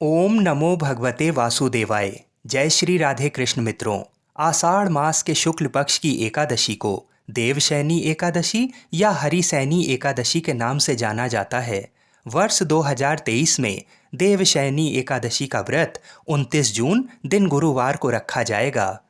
ओम नमो भगवते वासुदेवाय। जय श्री राधे कृष्ण मित्रों। आषाढ़ मास के शुक्ल पक्ष की एकादशी को देवशैनी एकादशी या हरिसैनी एकादशी के नाम से जाना जाता है। वर्ष 2023 में देवशैनी एकादशी का व्रत 29 जून दिन गुरुवार को रखा जाएगा।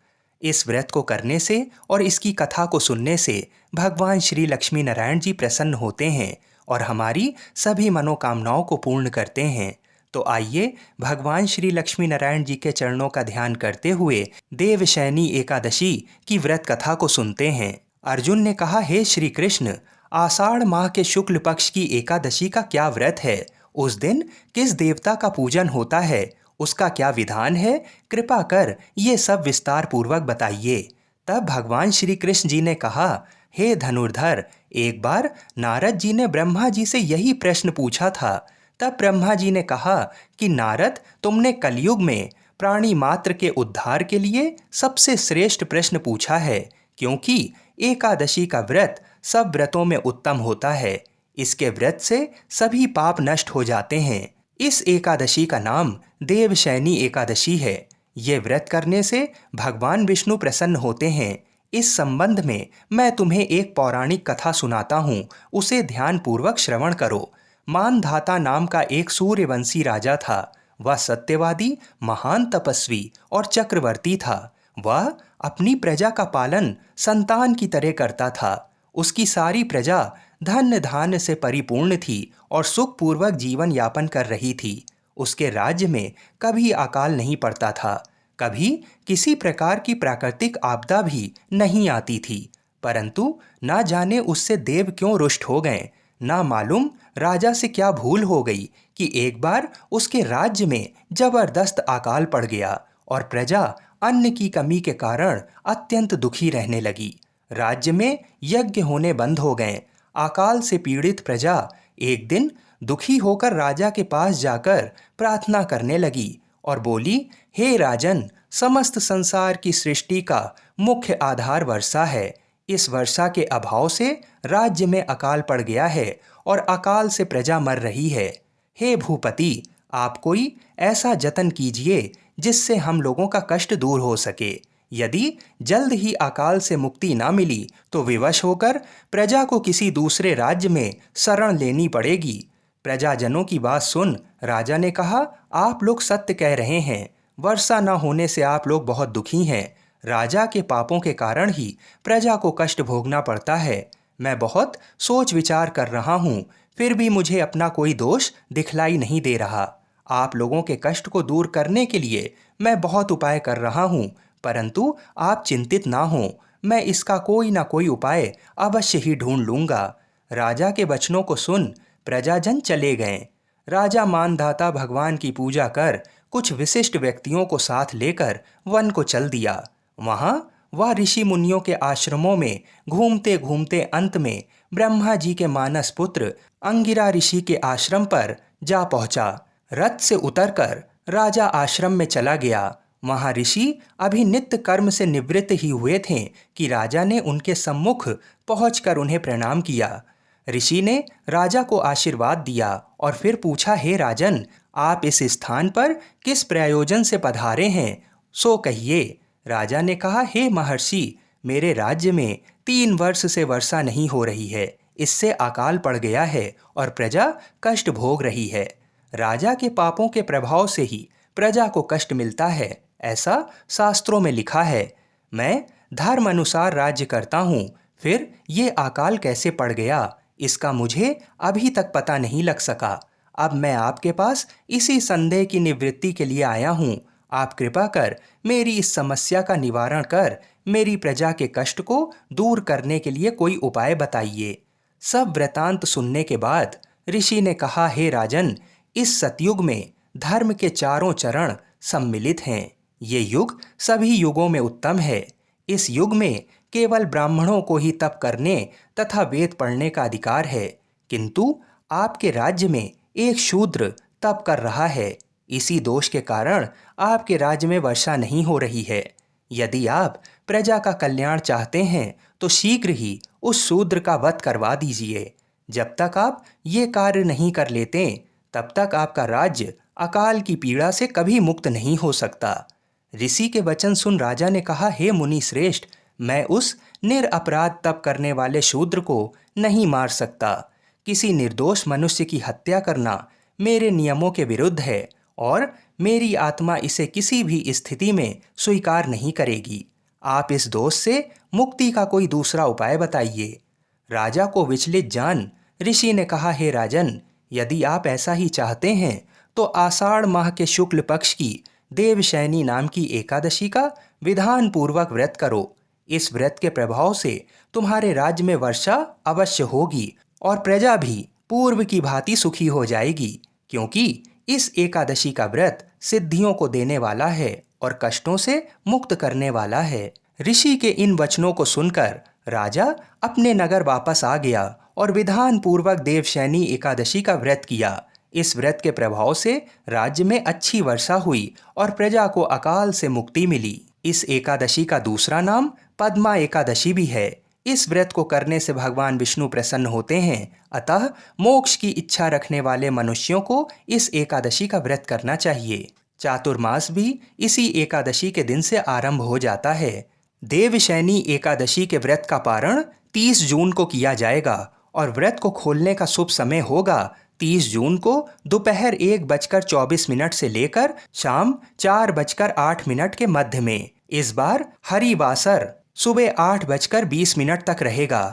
इस व्रत को करने से और इसकी कथा को सुनने से भगवान श्री लक्ष्मी नारायण जी प्रसन्न होते हैं और हमारी सभी मनोकामनाओं को पूर्ण करते हैं। तो आइए भगवान श्री लक्ष्मी नारायण जी के चरणों का ध्यान करते हुए देवशैनी एकादशी की व्रत कथा को सुनते हैं। अर्जुन ने कहा, हे श्री कृष्ण, आषाढ़ माह के शुक्ल पक्ष की एकादशी का क्या व्रत है? उस दिन किस देवता का पूजन होता है? उसका क्या विधान है? कृपा कर ये सब विस्तार पूर्वक बताइए। तब भगवान श्री कृष्ण जी ने कहा, हे धनुर्धर, एक बार नारद जी ने ब्रह्मा जी से यही प्रश्न पूछा था। तब ब्रह्मा जी ने कहा कि नारद, तुमने कलयुग में प्राणी मात्र के उद्धार के लिए सबसे श्रेष्ठ प्रश्न पूछा है, क्योंकि एकादशी का व्रत सब व्रतों में उत्तम होता है। इसके व्रत से सभी पाप नष्ट हो जाते हैं। इस एकादशी का नाम देवशैनी एकादशी है। ये व्रत करने से भगवान विष्णु प्रसन्न होते हैं। इस संबंध में मैं तुम्हें एक पौराणिक कथा सुनाता हूँ, उसे ध्यानपूर्वक श्रवण करो। मानधाता नाम का एक सूर्यवंशी राजा था। वह सत्यवादी, महान तपस्वी और चक्रवर्ती था। वह अपनी प्रजा का पालन संतान की तरह करता था। उसकी सारी प्रजा धन धान्य से परिपूर्ण थी और सुखपूर्वक जीवन यापन कर रही थी। उसके राज्य में कभी अकाल नहीं पड़ता था, कभी किसी प्रकार की प्राकृतिक आपदा भी नहीं आती थी। परंतु ना जाने उससे देव क्यों रुष्ट हो गए। ना मालूम राजा से क्या भूल हो गई कि एक बार उसके राज्य में जबरदस्त अकाल पड़ गया और प्रजा अन्न की कमी के कारण अत्यंत दुखी रहने लगी। राज्य में यज्ञ होने बंद हो गए। अकाल से पीड़ित प्रजा एक दिन दुखी होकर राजा के पास जाकर प्रार्थना करने लगी और बोली, हे राजन, समस्त संसार की सृष्टि का मुख्य आधार वर्षा है। इस वर्षा के अभाव से राज्य में अकाल पड़ गया है और अकाल से प्रजा मर रही है। हे भूपति, आप कोई ऐसा जतन कीजिए जिससे हम लोगों का कष्ट दूर हो सके। यदि जल्द ही अकाल से मुक्ति ना मिली तो विवश होकर प्रजा को किसी दूसरे राज्य में शरण लेनी पड़ेगी। प्रजाजनों की बात सुन राजा ने कहा, आप लोग सत्य कह रहे हैं। वर्षा न होने से आप लोग बहुत दुखी हैं। राजा के पापों के कारण ही प्रजा को कष्ट भोगना पड़ता है। मैं बहुत सोच विचार कर रहा हूँ, फिर भी मुझे अपना कोई दोष दिखलाई नहीं दे रहा। आप लोगों के कष्ट को दूर करने के लिए मैं बहुत उपाय कर रहा हूँ, परंतु आप चिंतित ना हो, मैं इसका कोई ना कोई उपाय अवश्य ही ढूंढ लूँगा। राजा के वचनों को सुन प्रजाजन चले गए। राजा मानधाता भगवान की पूजा कर कुछ विशिष्ट व्यक्तियों को साथ लेकर वन को चल दिया। वहाँ वह ऋषि मुनियों के आश्रमों में घूमते घूमते अंत में ब्रह्मा जी के मानस पुत्र अंगिरा ऋषि के आश्रम पर जा पहुंचा। रथ से उतरकर राजा आश्रम में चला गया। वहाँ ऋषि अभी नित्य कर्म से निवृत्त ही हुए थे कि राजा ने उनके सम्मुख पहुंचकर उन्हें प्रणाम किया। ऋषि ने राजा को आशीर्वाद दिया और फिर पूछा, हे राजन, आप इस स्थान पर किस प्रयोजन से पधारे हैं, सो कहिए। राजा ने कहा, हे महर्षि, मेरे राज्य में 3 वर्ष से वर्षा नहीं हो रही है। इससे अकाल पड़ गया है और प्रजा कष्ट भोग रही है। राजा के पापों के प्रभाव से ही प्रजा को कष्ट मिलता है, ऐसा शास्त्रों में लिखा है। मैं धर्म अनुसार राज्य करता हूँ, फिर ये अकाल कैसे पड़ गया, इसका मुझे अभी तक पता नहीं लग सका। अब मैं आपके पास इसी संदेह की निवृत्ति के लिए आया हूँ। आप कृपा कर मेरी इस समस्या का निवारण कर मेरी प्रजा के कष्ट को दूर करने के लिए कोई उपाय बताइए। सब वृतांत सुनने के बाद ऋषि ने कहा, हे राजन, इस सतयुग में धर्म के चारों चरण सम्मिलित हैं। ये युग सभी युगों में उत्तम है। इस युग में केवल ब्राह्मणों को ही तप करने तथा वेद पढ़ने का अधिकार है, किंतु आपके राज्य में एक शूद्र तप कर रहा है। इसी दोष के कारण आपके राज्य में वर्षा नहीं हो रही है। यदि आप प्रजा का कल्याण चाहते हैं तो शीघ्र ही उस शूद्र का वध करवा दीजिए। जब तक आप ये कार्य नहीं कर लेते तब तक आपका राज्य अकाल की पीड़ा से कभी मुक्त नहीं हो सकता। ऋषि के वचन सुन राजा ने कहा, हे मुनि श्रेष्ठ, मैं उस निरपराध तप करने वाले शूद्र को नहीं मार सकता। किसी निर्दोष मनुष्य की हत्या करना मेरे नियमों के विरुद्ध है और मेरी आत्मा इसे किसी भी स्थिति में स्वीकार नहीं करेगी। आप इस दोष से मुक्ति का कोई दूसरा उपाय बताइए। राजा को विचलित जान ऋषि ने कहा, हे राजन, यदि आप ऐसा ही चाहते हैं तो आषाढ़ माह के शुक्ल पक्ष की देवशयनी नाम की एकादशी का विधान पूर्वक व्रत करो। इस व्रत के प्रभाव से तुम्हारे राज्य में वर्षा अवश्य होगी और प्रजा भी पूर्व की भांति सुखी हो जाएगी, क्योंकि इस एकादशी का व्रत सिद्धियों को देने वाला है और कष्टों से मुक्त करने वाला है। ऋषि के इन वचनों को सुनकर राजा अपने नगर वापस आ गया और विधान पूर्वक देवशयनी एकादशी का व्रत किया। इस व्रत के प्रभाव से राज्य में अच्छी वर्षा हुई और प्रजा को अकाल से मुक्ति मिली। इस एकादशी का दूसरा नाम पद्मा एकादशी भी है। इस व्रत को करने से भगवान विष्णु प्रसन्न होते हैं, अतः मोक्ष की इच्छा रखने वाले मनुष्यों को इस एकादशी का व्रत करना चाहिए। चातुर्मास भी इसी एकादशी के दिन से आरंभ हो जाता है। देवशयनी एकादशी के व्रत का पारण 30 जून को किया जाएगा और व्रत को खोलने का शुभ समय होगा 30 जून को दोपहर 1:24 से लेकर शाम 4:08 के मध्य में। इस बार हरिवासर सुबह 8:20 तक रहेगा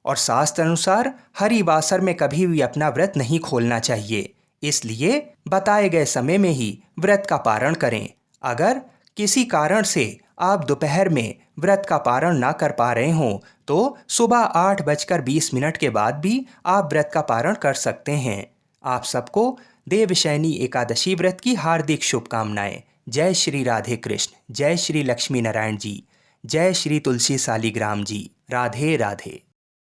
और शास्त्र अनुसार हरिवासर में कभी भी अपना व्रत नहीं खोलना चाहिए, इसलिए बताए गए समय में ही व्रत का पारण करें। अगर किसी कारण से आप दोपहर में व्रत का पारण ना कर पा रहे हों तो सुबह 8:20 के बाद भी आप व्रत का पारण कर सकते हैं। आप सबको देवशयनी एकादशी व्रत की हार्दिक शुभकामनाएं। जय श्री राधे कृष्ण, जय श्री लक्ष्मी नारायण जी, जय श्री तुलसी सालिग्राम जी। राधे राधे।